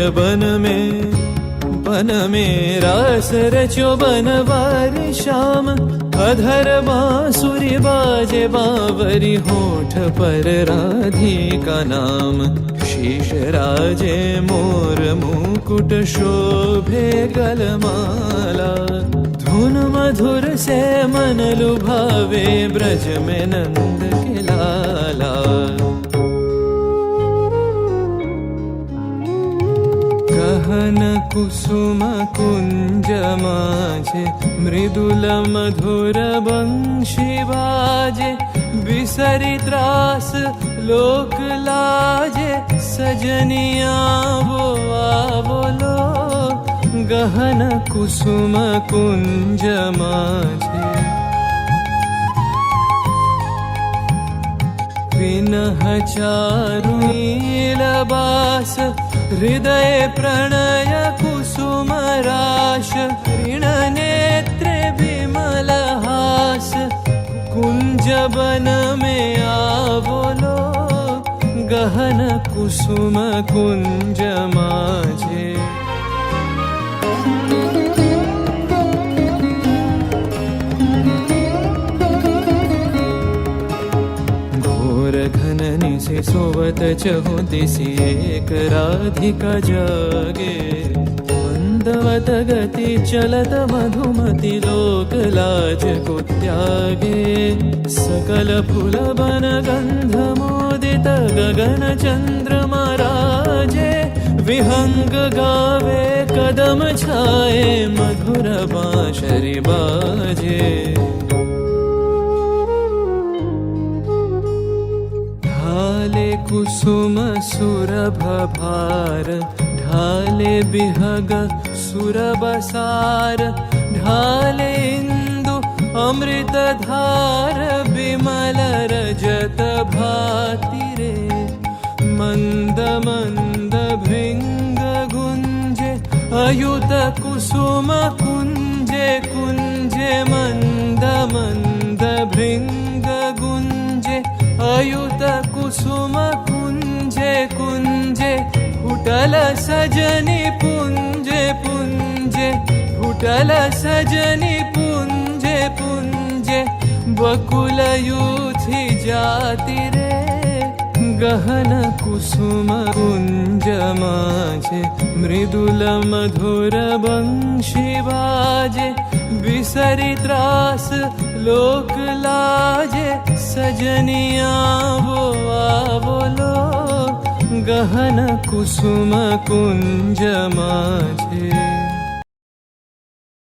बन में रास रचो बनवारी श्याम। अधर बांसुरी बाजे बावरी होठ पर राधिका नाम। शीश राजे मोर मुकुट शोभे गलमाला। धुन मधुर से मन लुभावे ब्रज में नंद के लाला। गहन कुसुम कुंज माझे मृदुल मधुर बंशी बाजे। बिसरी त्रास लोक लाजे सजनिया वो बोलो। गहन कुसुम कुंज माझे विनह चारु नीलबास। हृदय प्रणय कुसुम राश। ऋण नेत्रे विमल हास। कुंज बन में आवोलो। गहन कुसुम कुंज माझे। घननी से सोवत चहु दिसी एक राधिका जागे। मंदवत गति चलत मधुमति लोक लाज को त्यागे। सकल फूल बन गंध मोदित गगन चंद्रमा राजे। विहंग गावे कदम छाए मधुर बांसुरी बाजे। ढाले कुसुम सुरभ भार। ढाले बिहग सुरबसार। ढाले इंदु अमृत धार। विमल रजत भाति रे। मंद मंद भृंग गुंजे। अयुत कुसुम कुंजे कुंजे। मंद मंद भृंग गुंजे। अयुत कुसुम कुंजे कुंजे। फुटल सजनी पुंजे पुंजे। फुटल सजनी पुंजे पुंजे। बकुल यूथी जाति रे। गहन कुसुम कुंज माझे मृदुल मधुर बंशी बाजे। बिसरी त्रास लोक लाजे सजनिया वो बोलो। गहन कुसुम कुंज माझे।